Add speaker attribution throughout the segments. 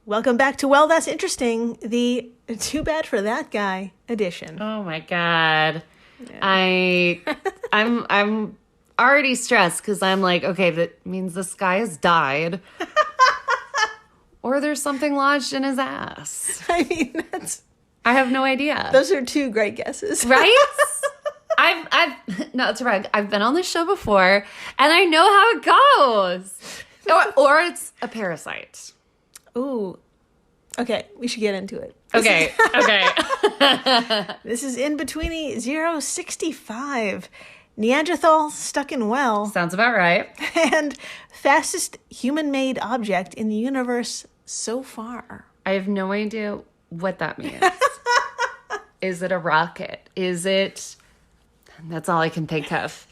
Speaker 1: Welcome back to Well, That's Interesting, the Too Bad for That Guy edition.
Speaker 2: Oh my God. Yeah. I'm already stressed because I'm like, okay, that means this guy has died. Or there's something lodged in his ass.
Speaker 1: I mean,
Speaker 2: I have no idea.
Speaker 1: Those are two great guesses.
Speaker 2: Right? No, it's right. I've been on this show before and I know how it goes. Or it's a parasite.
Speaker 1: Ooh. Okay, we should get into it.
Speaker 2: Okay.
Speaker 1: This is In-Betweeni 065. Neanderthal stuck in well.
Speaker 2: Sounds about right.
Speaker 1: And fastest human-made object in the universe so far.
Speaker 2: I have no idea what that means. Is it a rocket? Is it... That's all I can think of.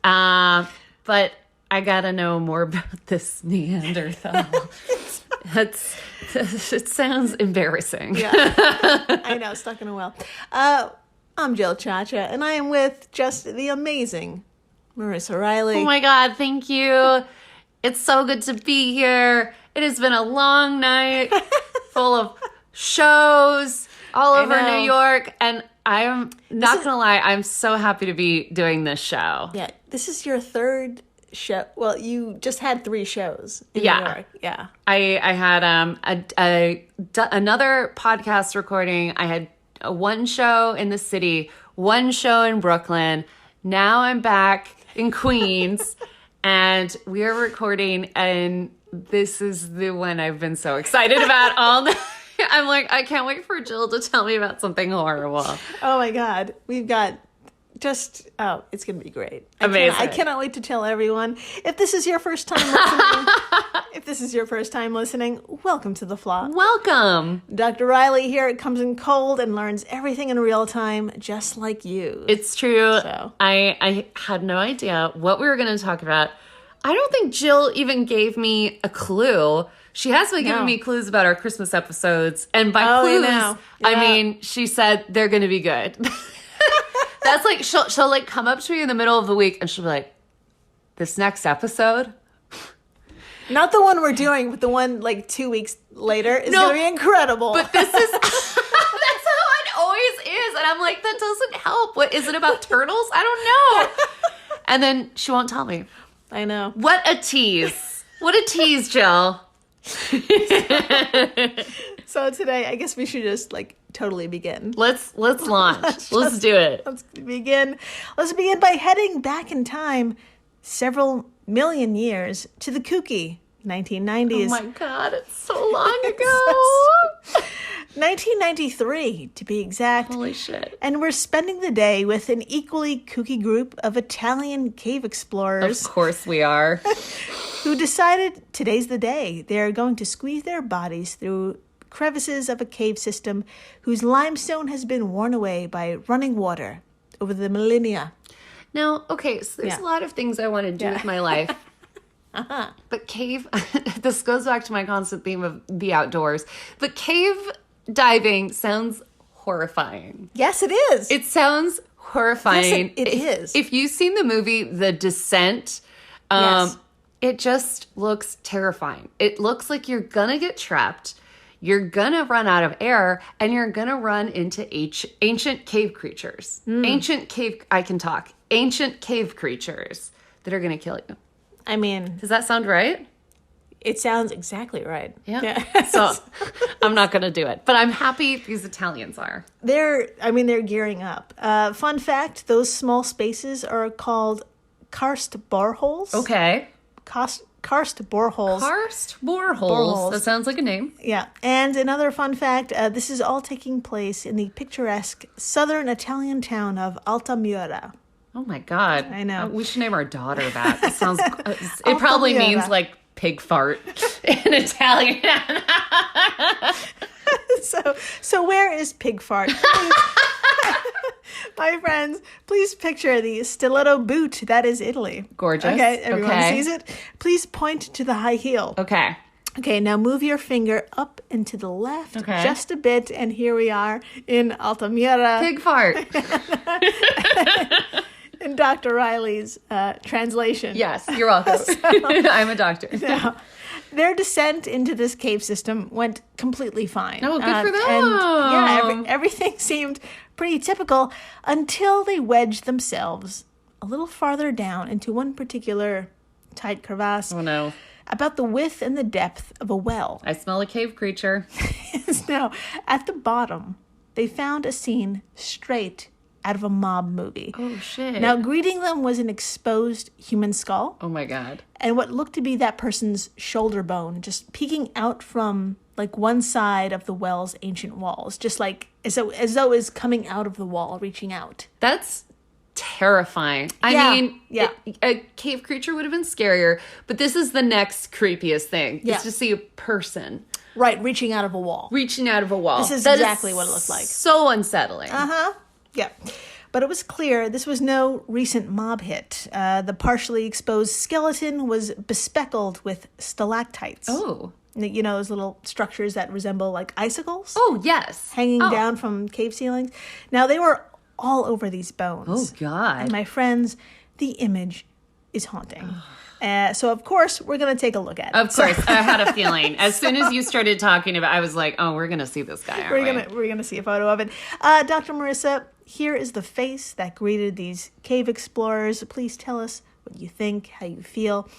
Speaker 2: But I gotta know more about this Neanderthal. It sounds embarrassing.
Speaker 1: Yeah, I know, stuck in a well. I'm Jill Chacha, and I am with just the amazing Marissa Riley.
Speaker 2: Oh my God, thank you. It's so good to be here. It has been a long night full of shows all over New York, and I'm not going to lie, I'm so happy to be doing this show.
Speaker 1: Yeah, this is your third show. Well, you just had 3 shows in New York. Yeah.
Speaker 2: I had another podcast recording. I had one show in the city, one show in Brooklyn. Now I'm back in Queens and we are recording, and this is the one I've been so excited about all night. I'm like, I can't wait for Jill to tell me about something horrible.
Speaker 1: Oh my God. We've got it's going to be great.
Speaker 2: Amazing.
Speaker 1: I cannot wait to tell everyone. If this is your first time listening, welcome to the flock.
Speaker 2: Welcome.
Speaker 1: Dr. Riley here comes in cold and learns everything in real time, just like you.
Speaker 2: It's true.
Speaker 1: So.
Speaker 2: I had no idea what we were going to talk about. I don't think Jill even gave me a clue. She has been giving me clues about our Christmas episodes. And by clues, I mean, she said they're going to be good. That's like, she'll like come up to me in the middle of the week and she'll be like, this next episode?
Speaker 1: Not the one we're doing, but the one like 2 weeks later is going to be incredible.
Speaker 2: But this is, that's how it always is. And I'm like, that doesn't help. What, is it about turtles? I don't know. And then she won't tell me.
Speaker 1: I know.
Speaker 2: What a tease. What a tease, Jill.
Speaker 1: So today, I guess we should just like totally begin.
Speaker 2: Let's launch. Let's do it.
Speaker 1: Let's begin. Let's begin by heading back in time several million years to the kooky 1990s.
Speaker 2: Oh my God, it's so long ago.
Speaker 1: 1993, to be exact.
Speaker 2: Holy shit.
Speaker 1: And we're spending the day with an equally kooky group of Italian cave explorers.
Speaker 2: Of course we are.
Speaker 1: Who decided today's the day. They're going to squeeze their bodies through crevices of a cave system whose limestone has been worn away by running water over the millennia.
Speaker 2: Now, okay, so there's a lot of things I want to do with my life. But cave, this goes back to my constant theme of the outdoors. But cave diving sounds horrifying.
Speaker 1: Yes, it is.
Speaker 2: It sounds horrifying.
Speaker 1: Yes, it is.
Speaker 2: If you've seen the movie The Descent, it just looks terrifying. It looks like you're going to get trapped. You're going to run out of air, and you're going to run into ancient cave creatures. Ancient cave creatures that are going to kill you.
Speaker 1: I mean...
Speaker 2: Does that sound right?
Speaker 1: It sounds exactly right.
Speaker 2: Yeah. So I'm not going to do it. But I'm happy these Italians are.
Speaker 1: They're gearing up. Fun fact, those small spaces are called karst boreholes.
Speaker 2: Okay.
Speaker 1: Karst boreholes.
Speaker 2: Karst boreholes. That sounds like a name.
Speaker 1: Yeah. And another fun fact, this is all taking place in the picturesque southern Italian town of Altamura.
Speaker 2: Oh my God.
Speaker 1: I know.
Speaker 2: We should name our daughter that. It sounds, it probably means like pig fart in Italian.
Speaker 1: So where is pig fart? My friends, please picture the stiletto boot that is Italy.
Speaker 2: Gorgeous.
Speaker 1: Okay, everyone sees it. Please point to the high heel.
Speaker 2: Okay.
Speaker 1: Okay, now move your finger up and to the left just a bit, and here we are in Altamira.
Speaker 2: Pig fart.
Speaker 1: In Dr. Riley's translation.
Speaker 2: Yes, you're welcome. I'm a doctor.
Speaker 1: Their descent into this cave system went completely fine.
Speaker 2: Oh, good for them.
Speaker 1: And everything seemed pretty typical until they wedged themselves a little farther down into one particular tight crevasse.
Speaker 2: Oh, no.
Speaker 1: About the width and the depth of a well.
Speaker 2: I smell a cave creature.
Speaker 1: Now, at the bottom, they found a scene straight out of a mob movie.
Speaker 2: Oh, shit.
Speaker 1: Now, greeting them was an exposed human skull.
Speaker 2: Oh, my God.
Speaker 1: And what looked to be that person's shoulder bone just peeking out from, like, one side of the well's ancient walls. Just like, as though it was coming out of the wall, reaching out.
Speaker 2: That's terrifying. I mean, a cave creature would have been scarier, but this is the next creepiest thing. Is to see a person.
Speaker 1: Right, reaching out of a wall.
Speaker 2: Reaching out of a wall.
Speaker 1: This is exactly what it looked like.
Speaker 2: So unsettling.
Speaker 1: Uh-huh. Yeah. But it was clear this was no recent mob hit. The partially exposed skeleton was bespeckled with stalactites.
Speaker 2: Oh.
Speaker 1: You know, those little structures that resemble, like, icicles?
Speaker 2: Oh, yes.
Speaker 1: Hanging down from cave ceilings. Now, they were all over these bones.
Speaker 2: Oh, God.
Speaker 1: And my friends, the image is haunting. So, of course, we're going to take a look at it.
Speaker 2: Of course. I had a feeling. As soon as you started talking about it, I was like, oh, we're going to see this guy, aren't we?
Speaker 1: We're gonna see a photo of it. Dr. Marissa, here is the face that greeted these cave explorers. Please tell us what you think, how you feel.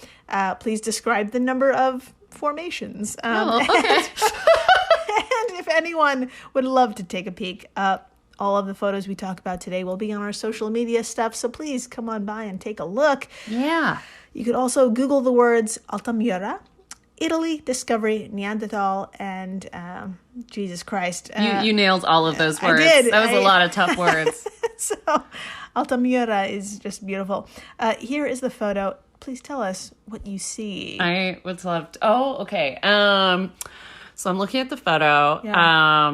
Speaker 1: Please describe the number of formations.
Speaker 2: Okay.
Speaker 1: And if anyone would love to take a peek, all of the photos we talk about today will be on our social media stuff, so please come on by and take a look.
Speaker 2: Yeah.
Speaker 1: You could also Google the words Altamira, Italy, Discovery, Neanderthal, and Jesus Christ.
Speaker 2: You nailed all of those words.
Speaker 1: I did.
Speaker 2: That was a lot of tough words.
Speaker 1: So Altamira is just beautiful. Here is the photo. Please tell us what you see.
Speaker 2: I would love to. Oh, okay. So I'm looking at the photo.
Speaker 1: Yeah.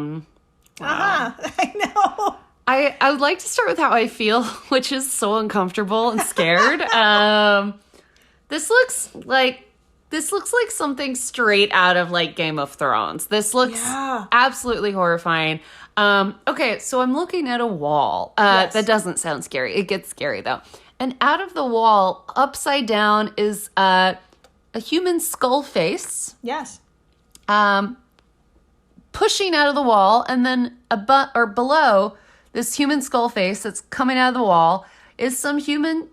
Speaker 2: Wow.
Speaker 1: I know.
Speaker 2: I would like to start with how I feel, which is so uncomfortable and scared. This looks like something straight out of, like, Game of Thrones. This looks absolutely horrifying. Okay, so I'm looking at a wall.
Speaker 1: Yes.
Speaker 2: That doesn't sound scary. It gets scary, though. And out of the wall, upside down, is a human skull face.
Speaker 1: Yes.
Speaker 2: Pushing out of the wall, and then below this human skull face that's coming out of the wall is some human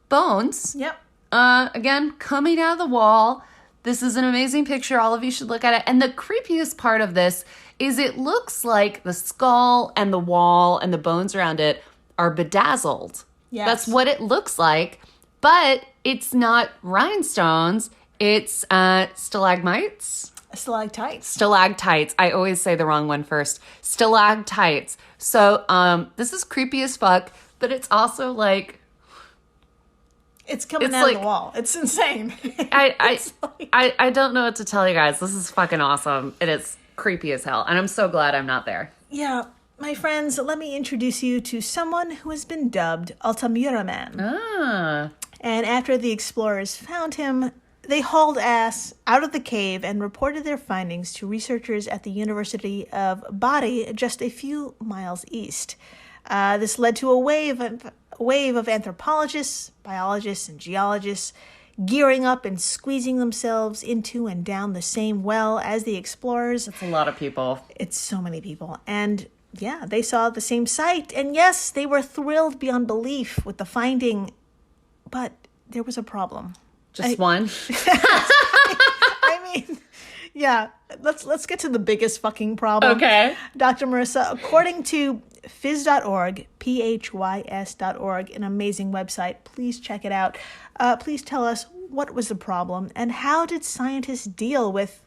Speaker 2: bones.
Speaker 1: Yep.
Speaker 2: Again, coming out of the wall. This is an amazing picture. All of you should look at it. And the creepiest part of this is it looks like the skull and the wall and the bones around it are bedazzled.
Speaker 1: Yes.
Speaker 2: That's what it looks like. But it's not rhinestones. It's stalagmites. Stalactites. I always say the wrong one first. Stalactites. So this is creepy as fuck, but it's also like...
Speaker 1: It's coming out of the wall. It's insane.
Speaker 2: I don't know what to tell you guys. This is fucking awesome. It is creepy as hell. And I'm so glad I'm not there.
Speaker 1: Yeah. My friends, let me introduce you to someone who has been dubbed Altamira Man. And after the explorers found him, they hauled ass out of the cave and reported their findings to researchers at the University of Bari, just a few miles east. This led to a wave of anthropologists, biologists, and geologists gearing up and squeezing themselves into and down the same well as the explorers.
Speaker 2: That's a lot of people.
Speaker 1: It's so many people. And yeah, they saw the same sight. And yes, they were thrilled beyond belief with the finding. But there was a problem.
Speaker 2: Just one?
Speaker 1: I mean, yeah. Let's get to the biggest fucking problem.
Speaker 2: Okay.
Speaker 1: Dr. Marissa, according to phys.org, phys.org, an amazing website. Please check it out. Please tell us what was the problem and how did scientists deal with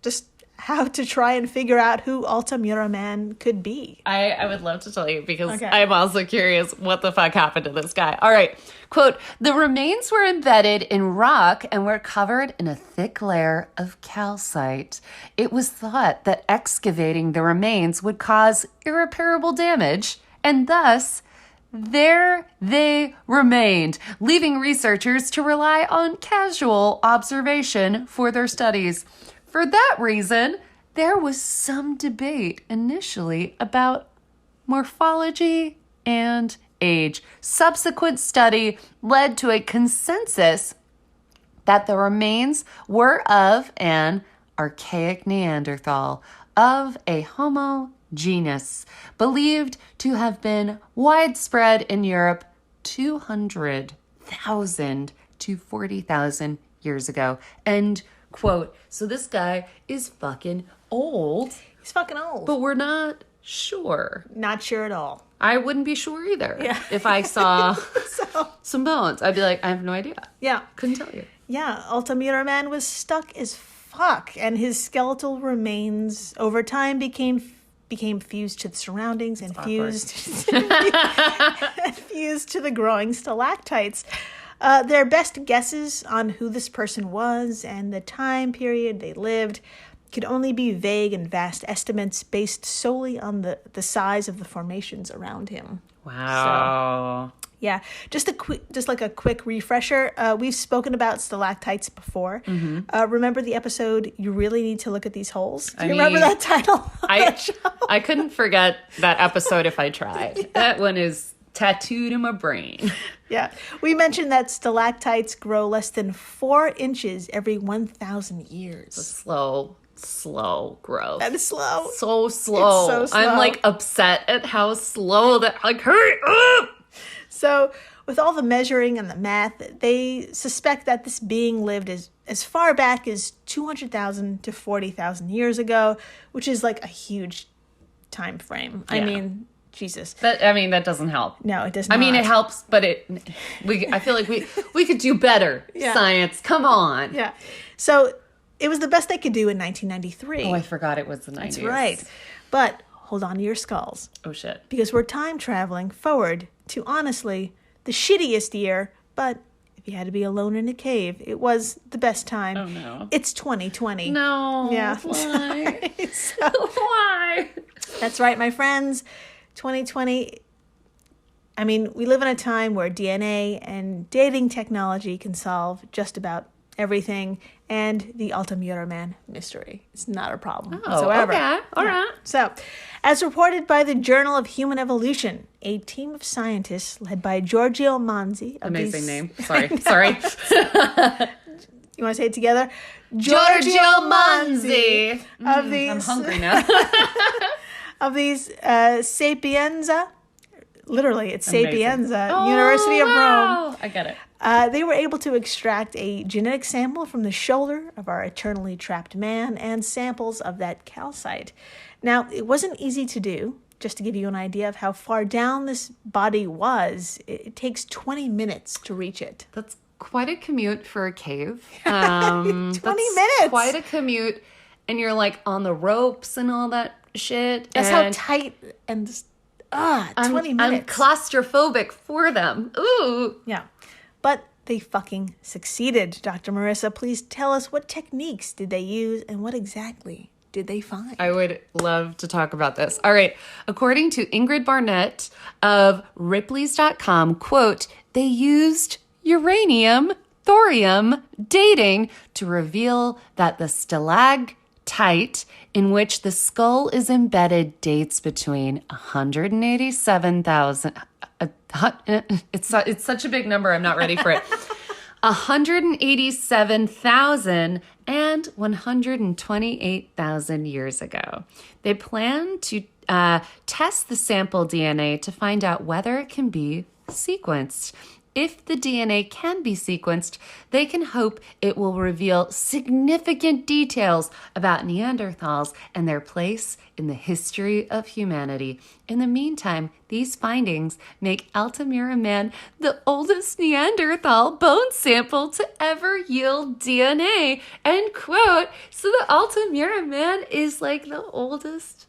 Speaker 1: just how to try and figure out who Altamira Man could be.
Speaker 2: I would love to tell you because I'm also curious what the fuck happened to this guy. All right. Quote, the remains were embedded in rock and were covered in a thick layer of calcite. It was thought that excavating the remains would cause irreparable damage, and thus there they remained, leaving researchers to rely on casual observation for their studies. For that reason, there was some debate initially about morphology and age. Subsequent study led to a consensus that the remains were of an archaic Neanderthal of a Homo genus, believed to have been widespread in Europe 200,000 to 40,000 years ago. End quote. So this guy is fucking old.
Speaker 1: He's fucking old.
Speaker 2: But we're not sure.
Speaker 1: Not sure at all.
Speaker 2: I wouldn't be sure either. Yeah. If I saw some bones, I'd be like, I have no idea.
Speaker 1: Yeah.
Speaker 2: Couldn't tell you.
Speaker 1: Yeah. Altamira man was stuck as fuck, and his skeletal remains over time became fused to the surroundings and fused to the growing stalactites. Their best guesses on who this person was and the time period they lived could only be vague and vast estimates based solely on the size of the formations around him.
Speaker 2: Wow.
Speaker 1: So, yeah, just a quick refresher. We've spoken about stalactites before. Mm-hmm. Remember the episode, You Really Need to Look at These Holes? Do you remember that title?
Speaker 2: I couldn't forget that episode if I tried. Yeah. That one is tattooed in my brain.
Speaker 1: Yeah. We mentioned that stalactites grow less than 4 inches every 1,000 years.
Speaker 2: It's slow growth.
Speaker 1: That is slow.
Speaker 2: So slow.
Speaker 1: It's so slow.
Speaker 2: I'm like upset at how slow that, like, hurry up!
Speaker 1: So with all the measuring and the math, they suspect that this being lived as far back as 200,000 to 40,000 years ago, which is like a huge time frame. Yeah. I mean, Jesus.
Speaker 2: That doesn't help.
Speaker 1: No, it does not.
Speaker 2: I mean, it helps, but I feel like we could do better. Yeah. Science, come on.
Speaker 1: Yeah. So it was the best they could do in 1993.
Speaker 2: Oh, I forgot it was the 90s.
Speaker 1: That's right. But hold on to your skulls.
Speaker 2: Oh, shit.
Speaker 1: Because we're time traveling forward to, honestly, the shittiest year, but if you had to be alone in a cave, it was the best time.
Speaker 2: Oh, no.
Speaker 1: It's 2020.
Speaker 2: No.
Speaker 1: Yeah.
Speaker 2: Why? Why?
Speaker 1: That's right, my friends. 2020, I mean, we live in a time where DNA and dating technology can solve just about everything, and the Altamira man mystery. It's not a problem whatsoever.
Speaker 2: Okay. All right.
Speaker 1: So, as reported by the Journal of Human Evolution, a team of scientists led by Giorgio Manzi.
Speaker 2: Amazing name. Sorry.
Speaker 1: You want to say it together?
Speaker 2: Giorgio Manzi.
Speaker 1: Of these,
Speaker 2: I'm hungry now.
Speaker 1: Of these Sapienza, literally, it's Sapienza, University of Rome.
Speaker 2: I get it.
Speaker 1: They were able to extract a genetic sample from the shoulder of our eternally trapped man and samples of that calcite. Now, it wasn't easy to do. Just to give you an idea of how far down this body was, it takes 20 minutes to reach it.
Speaker 2: That's quite a commute for a cave.
Speaker 1: 20 minutes.
Speaker 2: Quite a commute. And you're like on the ropes and all that shit.
Speaker 1: That's how tight and 20 minutes.
Speaker 2: I'm claustrophobic for them. Ooh.
Speaker 1: Yeah. But they fucking succeeded. Dr. Marissa, please tell us, what techniques did they use and what exactly did they find?
Speaker 2: I would love to talk about this. All right. According to Ingrid Barnett of Ripley's.com, quote, they used uranium, thorium dating to reveal that the stalactite in which the skull is embedded dates between 187,000... It's such a big number, I'm not ready for it. 187,000 and 128,000 years ago. They plan to test the sample DNA to find out whether it can be sequenced. If the DNA can be sequenced, they can hope it will reveal significant details about Neanderthals and their place in the history of humanity. In the meantime, these findings make Altamira man the oldest Neanderthal bone sample to ever yield DNA. End quote. So the Altamira man is like the oldest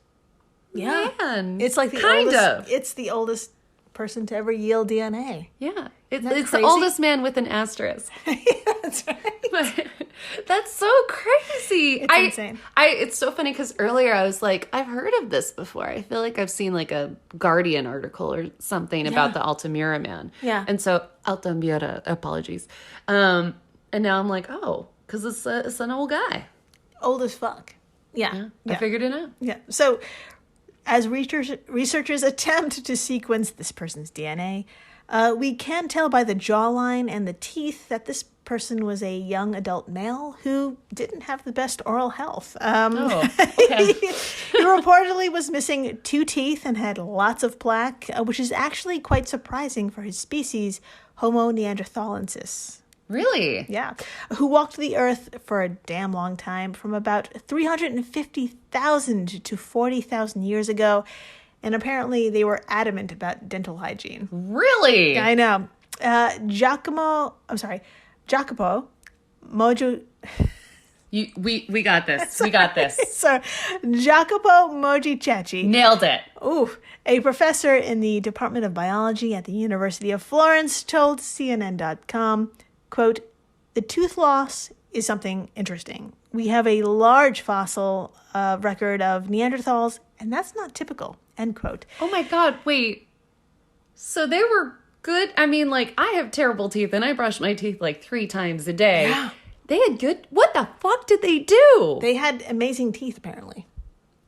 Speaker 2: man.
Speaker 1: It's like it's the oldest person to ever yield DNA.
Speaker 2: Yeah. It's the oldest man with an asterisk.
Speaker 1: Yeah, that's right.
Speaker 2: But that's so crazy.
Speaker 1: It's insane.
Speaker 2: It's so funny because earlier I was like, I've heard of this before. I feel like I've seen like a Guardian article or something about the Altamira man.
Speaker 1: Yeah.
Speaker 2: And so, Altamira, apologies. And now I'm like, oh, because it's an old guy.
Speaker 1: Old as fuck. Yeah.
Speaker 2: I figured it out.
Speaker 1: Yeah. So, as researchers attempt to sequence this person's DNA, we can tell by the jawline and the teeth that this person was a young adult male who didn't have the best oral health.
Speaker 2: Okay.
Speaker 1: He reportedly was missing 2 teeth and had lots of plaque, which is actually quite surprising for his species, Homo neanderthalensis.
Speaker 2: Really?
Speaker 1: Yeah. Who walked the earth for a damn long time, from about 350,000 to 40,000 years ago. And apparently they were adamant about dental hygiene.
Speaker 2: Really?
Speaker 1: I know. Jacopo Mojo.
Speaker 2: We got this. We got this.
Speaker 1: So, Jacopo Mojicetti.
Speaker 2: Nailed it.
Speaker 1: Ooh, a professor in the Department of Biology at the University of Florence told CNN.com, quote, "The tooth loss is something interesting. We have a large fossil record of Neanderthals, and that's not typical," end quote.
Speaker 2: Oh my God, wait. So they were good? I mean, like, I have terrible teeth and I brush my teeth like 3 times a day.
Speaker 1: Yeah.
Speaker 2: They had good... What the fuck did they do?
Speaker 1: They had amazing teeth, apparently.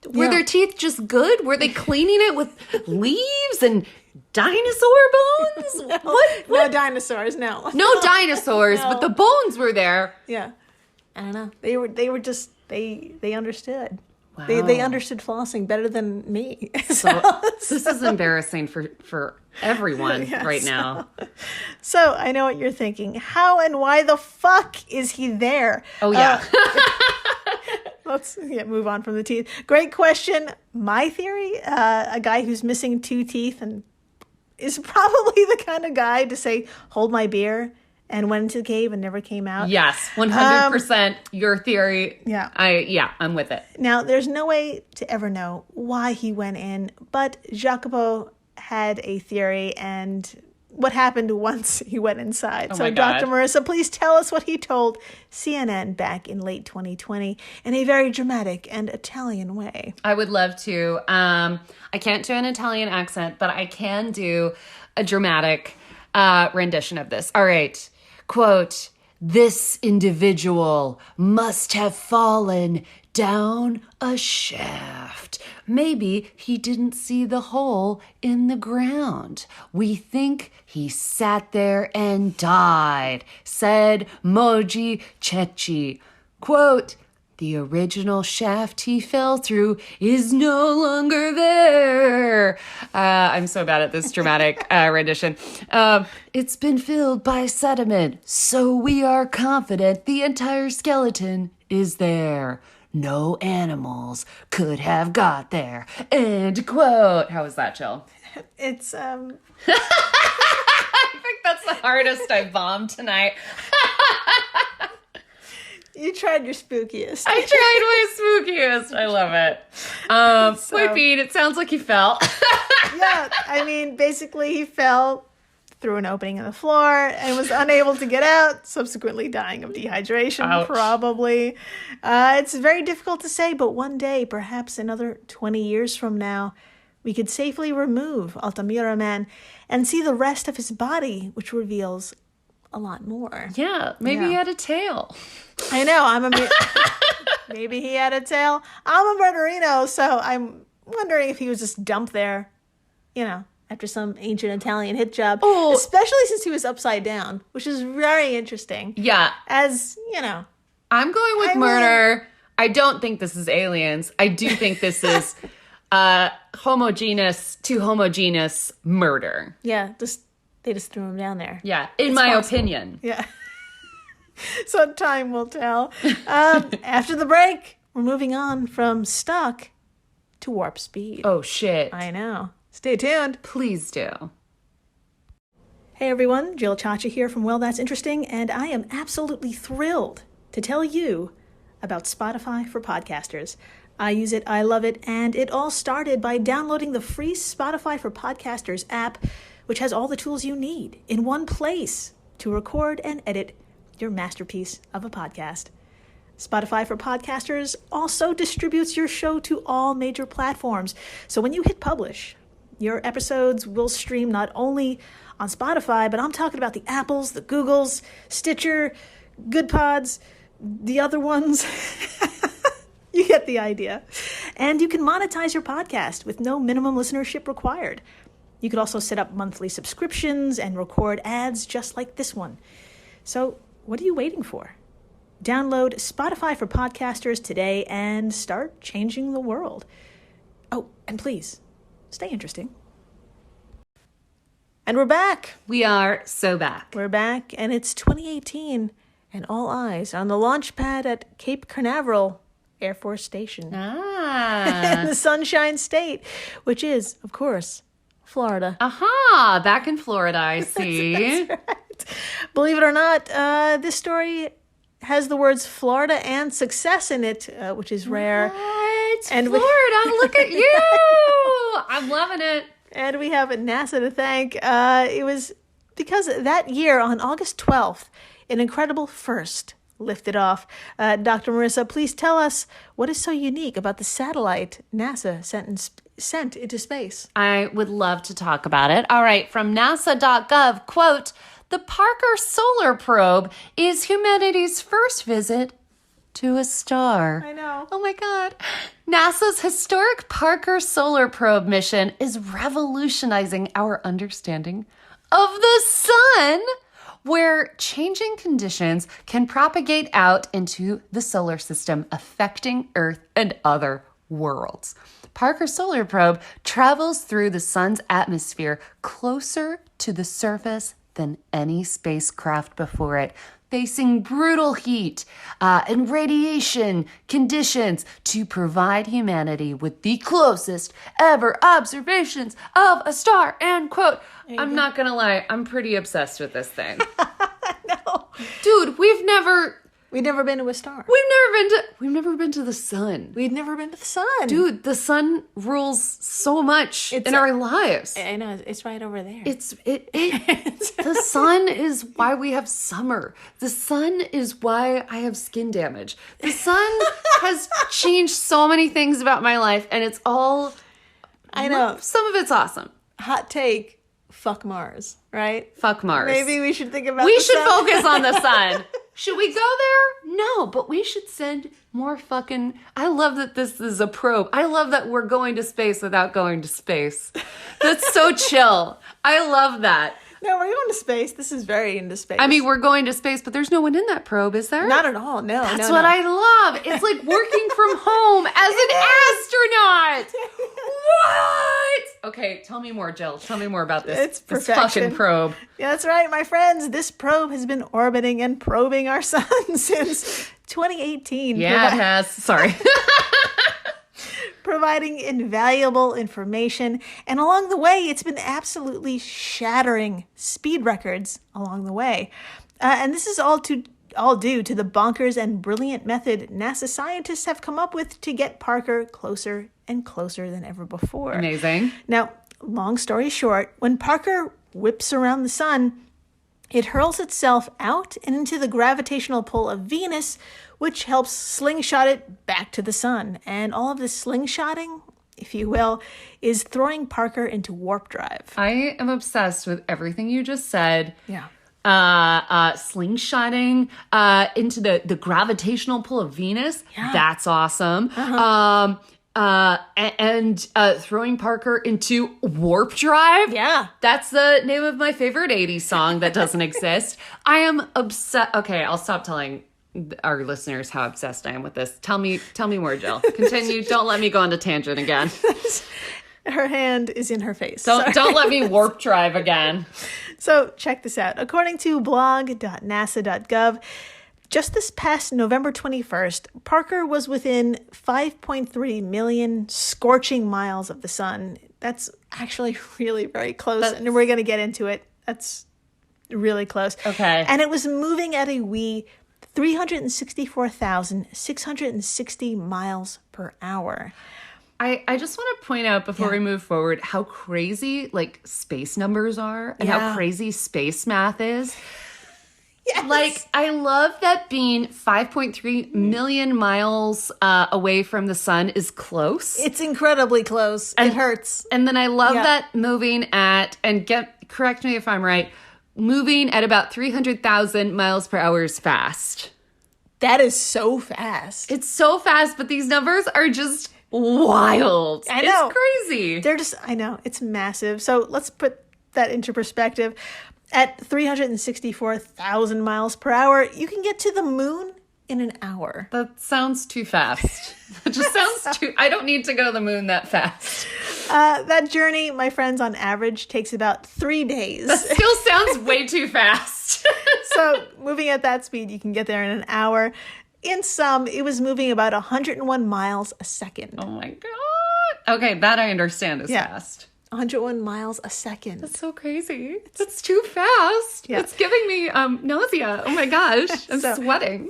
Speaker 2: Were their teeth just good? Were they cleaning it with leaves and dinosaur bones? What?
Speaker 1: No dinosaurs, no.
Speaker 2: No dinosaurs,
Speaker 1: No.
Speaker 2: but the bones were there.
Speaker 1: Yeah. I don't know. They were just, they understood.
Speaker 2: Wow.
Speaker 1: They understood flossing better than me.
Speaker 2: So this is embarrassing for everyone
Speaker 1: Yes.
Speaker 2: right now.
Speaker 1: So I know what you're thinking. How and why the fuck is he there?
Speaker 2: Oh, yeah.
Speaker 1: Let's move on from the teeth. Great question. My theory, a guy who's missing 2 teeth and is probably the kind of guy to say, "Hold my beer," and went into the cave and never came out.
Speaker 2: Yes, 100% your theory.
Speaker 1: Yeah.
Speaker 2: I'm with it.
Speaker 1: Now, there's no way to ever know why he went in, but Jacopo had a theory and what happened once he went inside.
Speaker 2: Oh
Speaker 1: So,
Speaker 2: my God.
Speaker 1: Dr. Marissa, please tell us what he told CNN back in late 2020 in a very dramatic and Italian way.
Speaker 2: I would love to. I can't do an Italian accent, but I can do a dramatic rendition of this. All right. Quote, "This individual must have fallen down a shaft. Maybe he didn't see the hole in the ground. We think he sat there and died," said Moji Chechi. Quote, "The original shaft he fell through is no longer there." I'm so bad at this dramatic rendition. "It's been filled by sediment, so we are confident the entire skeleton is there. No animals could have got there." End quote. How was that, Jill?
Speaker 1: It's,
Speaker 2: I think that's the hardest I bombed tonight.
Speaker 1: you tried your spookiest.
Speaker 2: I tried my spookiest. I love it. Wait, Pete, it sounds like he fell.
Speaker 1: Yeah, I mean, basically he fell through an opening in the floor and was unable to get out, subsequently dying of dehydration.
Speaker 2: Ouch.
Speaker 1: Probably. It's very difficult to say, but one day, perhaps another 20 years from now, we could safely remove Altamira Man and see the rest of his body, which reveals a lot more.
Speaker 2: Yeah, maybe he had a tail.
Speaker 1: I know. Maybe he had a tail. I'm a murderino, so I'm wondering if he was just dumped there, after some ancient Italian hit job.
Speaker 2: Oh.
Speaker 1: Especially since he was upside down, which is very interesting.
Speaker 2: Yeah.
Speaker 1: As,
Speaker 2: I'm going with murder. I don't think this is aliens. I do think this is homogeneous murder.
Speaker 1: Yeah, they just threw him down there.
Speaker 2: Yeah, in my opinion.
Speaker 1: Yeah. So time will tell. After the break, we're moving on from stuck to warp speed.
Speaker 2: Oh, shit.
Speaker 1: I know. Stay tuned.
Speaker 2: Please do.
Speaker 1: Hey everyone, Jill Chacha here from Well That's Interesting, and I am absolutely thrilled to tell you about Spotify for podcasters. I use it, I love it, and it all started by downloading the free Spotify for Podcasters app, which has all the tools you need in one place to record and edit your masterpiece of a podcast. Spotify for Podcasters also distributes your show to all major platforms. So when you hit publish, your episodes will stream not only on Spotify, but I'm talking about the Apples, the Googles, Stitcher, Good Pods, the other ones. You get the idea. And you can monetize your podcast with no minimum listenership required. You could also set up monthly subscriptions and record ads just like this one. So what are you waiting for? Download Spotify for podcasters today and start changing the world. Oh, and please, stay interesting. And we're back.
Speaker 2: We are so back.
Speaker 1: We're back, and it's 2018, and all eyes are on the launch pad at Cape Canaveral Air Force Station. In the Sunshine State, which is, of course, Florida.
Speaker 2: Aha! Back in Florida, I see.
Speaker 1: That's right. Believe it or not, this story has the words Florida and success in it, which is rare.
Speaker 2: What? And Florida, look at you! I'm loving it.
Speaker 1: And we have NASA to thank. It was because that year, on August 12th, an incredible first lifted off. Dr. Marissa, please tell us what is so unique about the satellite NASA sent into space.
Speaker 2: I would love to talk about it. All right, from nasa.gov, quote, "The Parker Solar Probe is humanity's first visit to a star."
Speaker 1: I know.
Speaker 2: Oh my God. NASA's historic Parker Solar Probe mission is revolutionizing our understanding of the sun, where changing conditions can propagate out into the solar system, affecting Earth and other worlds. Parker Solar Probe travels through the sun's atmosphere closer to the surface than any spacecraft before it, facing brutal heat and radiation conditions to provide humanity with the closest ever observations of a star, end quote. I'm not gonna lie, I'm pretty obsessed with this thing.
Speaker 1: No.
Speaker 2: Dude, we've never
Speaker 1: been to a star.
Speaker 2: We've never been to the sun.
Speaker 1: We've never been to the sun.
Speaker 2: Dude, the sun rules so much in our lives.
Speaker 1: I know, it's right over there.
Speaker 2: The sun is why we have summer. The sun is why I have skin damage. The sun has changed so many things about my life, and it's all,
Speaker 1: I know.
Speaker 2: Some of it's awesome.
Speaker 1: Hot take, fuck Mars, right?
Speaker 2: Fuck Mars.
Speaker 1: Maybe we should think about
Speaker 2: We should focus on the sun. Should we go there? No, but we should send more fucking... I love that this is a probe. I love that we're going to space without going to space. That's so chill. I love that.
Speaker 1: No, we're going to space. This is very into space.
Speaker 2: I mean, we're going to space, but there's no one in that probe, is there?
Speaker 1: Not at all. No,
Speaker 2: That's what I love. It's like working from home as an astronaut. What? Okay, tell me more, Jill. Tell me more about this.
Speaker 1: It's perfection.
Speaker 2: This fucking probe.
Speaker 1: Yeah, that's right, my friends. This probe has been orbiting and probing our sun since 2018.
Speaker 2: Yeah, it has. Sorry.
Speaker 1: Providing invaluable information. And along the way, it's been absolutely shattering speed records along the way. And this is all due to the bonkers and brilliant method NASA scientists have come up with to get Parker closer and closer than ever before.
Speaker 2: Amazing.
Speaker 1: Now, long story short, when Parker whips around the sun, it hurls itself out and into the gravitational pull of Venus, which helps slingshot it back to the sun. And all of this slingshotting, if you will, is throwing Parker into warp drive.
Speaker 2: I am obsessed with everything you just said.
Speaker 1: Yeah.
Speaker 2: Slingshotting into the gravitational pull of Venus.
Speaker 1: Yeah.
Speaker 2: That's awesome. And throwing Parker into warp drive.
Speaker 1: Yeah.
Speaker 2: That's the name of my favorite 80s song that doesn't exist. I am obsessed. Okay, I'll stop telling our listeners how obsessed I am with this. Tell me more, Jill. Continue. Don't let me go on a tangent again.
Speaker 1: Her hand is in her face.
Speaker 2: Don't let me warp drive again.
Speaker 1: So check this out. According to blog.nasa.gov, just this past November 21st, Parker was within 5.3 million scorching miles of the sun. That's actually really very close, and we're going to get into it. That's really close.
Speaker 2: Okay.
Speaker 1: And it was moving at a wee 364,660 miles per hour.
Speaker 2: I just want to point out before we move forward how crazy like space numbers are and how crazy space math is.
Speaker 1: Yes.
Speaker 2: Like, I love that being 5.3 million miles away from the sun is close.
Speaker 1: It's incredibly close. It hurts.
Speaker 2: And then I love that moving at, and correct me if I'm right, moving at about 300,000 miles per hour is fast.
Speaker 1: That is so fast.
Speaker 2: It's so fast, but these numbers are just wild.
Speaker 1: I know.
Speaker 2: It's crazy.
Speaker 1: I know. It's massive. So let's put that into perspective. At 364,000 miles per hour, you can get to the moon in an hour.
Speaker 2: That sounds too fast. It just sounds too... I don't need to go to the moon that fast.
Speaker 1: That journey, my friends, on average takes about 3 days.
Speaker 2: That still sounds way too fast.
Speaker 1: So moving at that speed, you can get there in an hour. In sum, it was moving about 101 miles a second.
Speaker 2: Oh my God. Okay, that I understand is fast.
Speaker 1: 101 miles a second.
Speaker 2: That's so crazy. That's too fast. Yeah. It's giving me nausea. Oh my gosh. I'm sweating.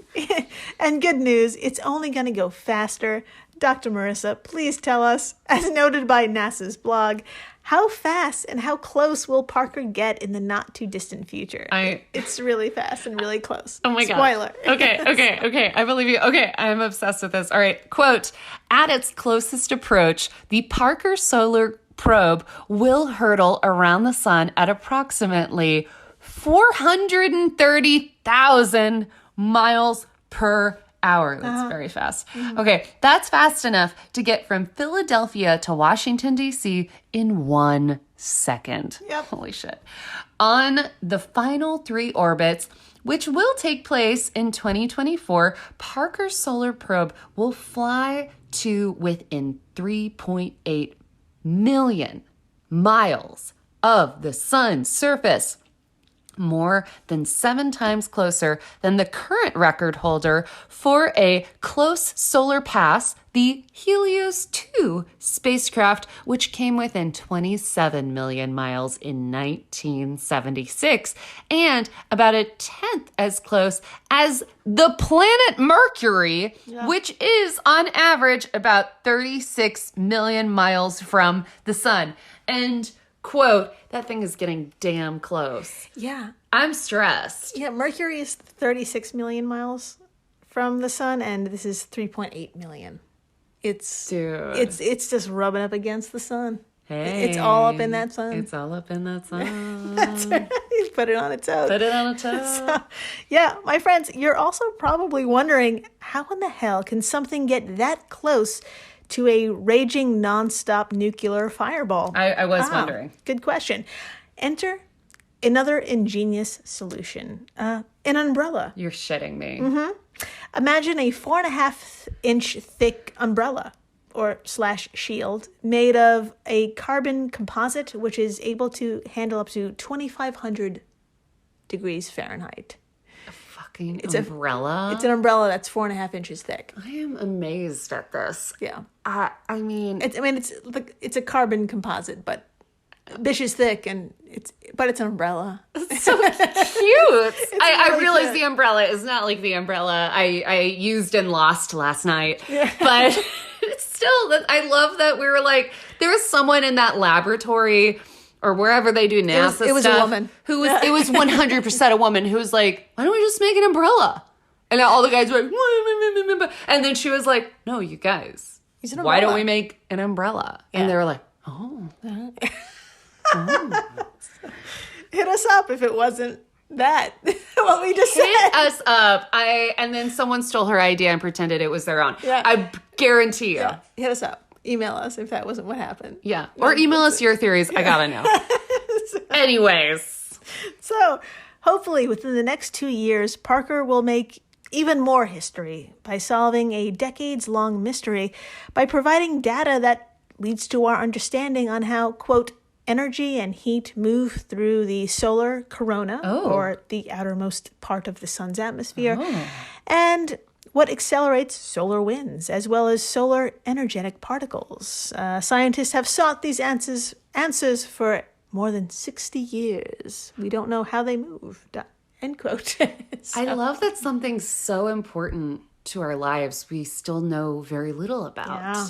Speaker 1: And good news, it's only going to go faster. Dr. Marissa, please tell us, as noted by NASA's blog, how fast and how close will Parker get in the not too distant future? It's really fast and really close.
Speaker 2: Oh my God.
Speaker 1: Spoiler.
Speaker 2: Okay. I believe you. Okay, I'm obsessed with this. All right, quote, at its closest approach, the Parker Solar Probe will hurtle around the sun at approximately 430,000 miles per hour. That's very fast. Mm-hmm. Okay, that's fast enough to get from Philadelphia to Washington, D.C. in 1 second.
Speaker 1: Yep.
Speaker 2: Holy shit. On the final 3 orbits, which will take place in 2024, Parker's solar probe will fly to within 3.8 million miles of the sun's surface, more than 7 times closer than the current record holder for a close solar pass, the Helios 2 spacecraft, which came within 27 million miles in 1976, and about a 10th as close as the planet Mercury, which is on average about 36 million miles from the sun. And quote, that thing is getting damn close.
Speaker 1: Yeah.
Speaker 2: I'm stressed.
Speaker 1: Yeah, Mercury is 36 million miles from the sun, and this is 3.8 million. It's just rubbing up against the sun.
Speaker 2: Hey.
Speaker 1: It's all up in that sun.
Speaker 2: It's all up in that sun.
Speaker 1: That's right. Put it on a toad.
Speaker 2: Put it on a toad.
Speaker 1: So, yeah, my friends, you're also probably wondering, how in the hell can something get that close to a raging nonstop nuclear fireball?
Speaker 2: I was wondering.
Speaker 1: Good question. Enter another ingenious solution. An umbrella.
Speaker 2: You're shitting me.
Speaker 1: Mm-hmm. Imagine a 4.5-inch thick umbrella or / shield made of a carbon composite, which is able to handle up to 2,500 degrees Fahrenheit.
Speaker 2: It's umbrella.
Speaker 1: It's an umbrella that's 4.5 inches thick.
Speaker 2: I am amazed at this.
Speaker 1: Yeah.
Speaker 2: I mean,
Speaker 1: it's a carbon composite, but bish is thick, and it's an umbrella.
Speaker 2: It's so cute. I realize the umbrella is not like the umbrella I used and lost last night, but it's still. I love that we were like, there was someone in that laboratory or wherever they do NASA
Speaker 1: it was
Speaker 2: stuff,
Speaker 1: a woman.
Speaker 2: It was 100% a woman who was like, why don't we just make an umbrella? And all the guys were like, and then she was like, no, you guys, why don't we make an umbrella? Yeah. And they were like, oh.
Speaker 1: Hit us up if it wasn't that. What we just said.
Speaker 2: Hit us up. And then someone stole her idea and pretended it was their own. Yeah. I guarantee you.
Speaker 1: Yeah. Hit us up. Email us if that wasn't what happened.
Speaker 2: Yeah. Or email us your theories. Yeah. I gotta know. Anyways.
Speaker 1: So, hopefully within the next 2 years, Parker will make even more history by solving a decades-long mystery by providing data that leads to our understanding on how, quote, energy and heat move through the solar corona, or the outermost part of the sun's atmosphere, and what accelerates solar winds, as well as solar energetic particles. Scientists have sought these answers for more than 60 years. We don't know how they move. End quote. So.
Speaker 2: I love that something so important to our lives we still know very little about.
Speaker 1: Yeah.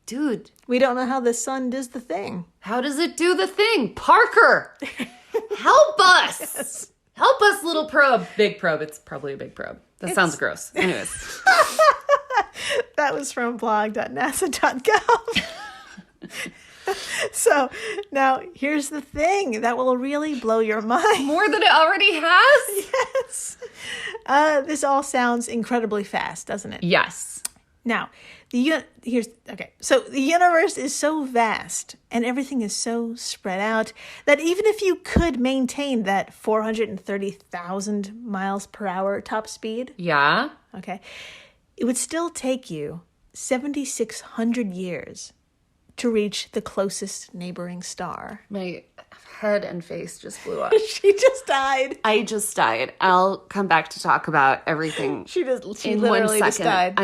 Speaker 2: Dude.
Speaker 1: We don't know how the sun does the thing.
Speaker 2: How does it do the thing? Parker! Help us! Yes. Help us, little probe. Big probe. It's probably a big probe. That sounds gross. Anyways.
Speaker 1: That was from blog.nasa.gov. So now here's the thing that will really blow your mind.
Speaker 2: More than it already has?
Speaker 1: Yes. This all sounds incredibly fast, doesn't it?
Speaker 2: Yes.
Speaker 1: Now, so the universe is so vast and everything is so spread out that even if you could maintain that 430,000 miles per hour top speed,
Speaker 2: Yeah.
Speaker 1: okay, it would still take you 7,600 years to reach the closest neighboring star.
Speaker 2: My head and face just blew up.
Speaker 1: She just died.
Speaker 2: I just died. I'll come back to talk about everything.
Speaker 1: She
Speaker 2: in
Speaker 1: literally
Speaker 2: 1
Speaker 1: just
Speaker 2: second.
Speaker 1: died.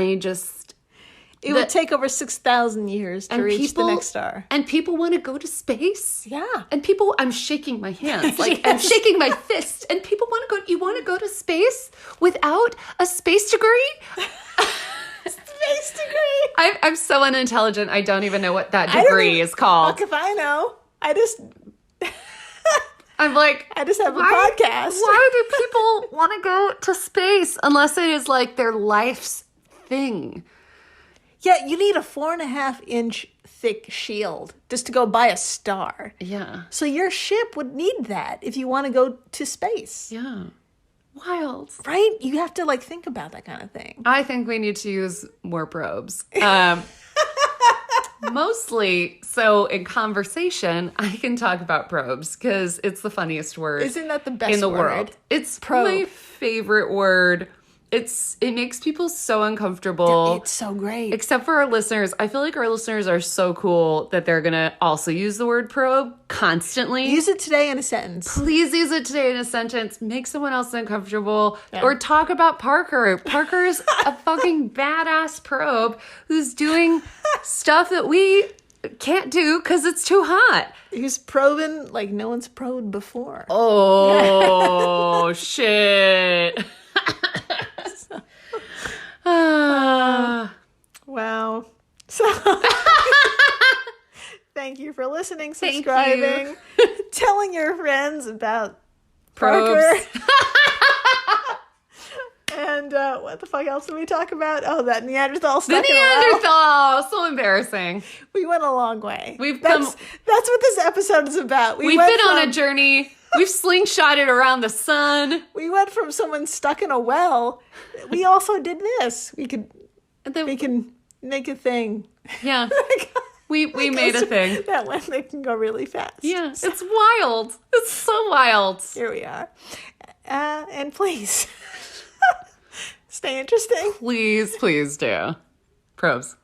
Speaker 1: It would take over 6,000 years to reach the next star.
Speaker 2: And people want to go to space.
Speaker 1: Yeah.
Speaker 2: And people, I'm shaking my hands. Like, I'm shaking my fist. And people you want to go to space without a space degree?
Speaker 1: Space degree?
Speaker 2: I'm so unintelligent. I don't even know what that degree is called.
Speaker 1: Fuck if I know.
Speaker 2: I'm like,
Speaker 1: I just have a podcast.
Speaker 2: Why do people want to go to space unless it is like their life's thing?
Speaker 1: Yeah, you need a 4.5-inch thick shield just to go by a star.
Speaker 2: Yeah.
Speaker 1: So your ship would need that if you want to go to space.
Speaker 2: Yeah. Wild.
Speaker 1: Right? You have to think about that kind of thing.
Speaker 2: I think we need to use more probes. Mostly, so in conversation, I can talk about probes because it's the funniest word.
Speaker 1: Isn't that the best
Speaker 2: in the
Speaker 1: word?
Speaker 2: world? It's
Speaker 1: probe.
Speaker 2: My favorite word. It makes people so uncomfortable.
Speaker 1: It's so great.
Speaker 2: Except for our listeners. I feel like our listeners are so cool that they're going to also use the word probe constantly.
Speaker 1: Use it today in a sentence.
Speaker 2: Please use it today in a sentence. Make someone else uncomfortable. Yeah. Or talk about Parker. Parker is a fucking badass probe who's doing stuff that we can't do because it's too hot.
Speaker 1: He's probing like no one's probed before.
Speaker 2: Oh, shit.
Speaker 1: Wow. So thank you for listening, subscribing, telling your friends about
Speaker 2: probes.
Speaker 1: Parker. And what the fuck else did we talk about? Oh, that Neanderthal stuff.
Speaker 2: The Neanderthal. So embarrassing.
Speaker 1: We went a long way.
Speaker 2: That's
Speaker 1: what this episode is about.
Speaker 2: We've been on a journey. We've slingshotted around the sun.
Speaker 1: We went from someone stuck in a well. We also did this. We can make a thing.
Speaker 2: Yeah. We made a thing.
Speaker 1: That can go really fast.
Speaker 2: Yeah. It's wild. It's so wild.
Speaker 1: Here we are. And please, stay interesting.
Speaker 2: Please do. Probes.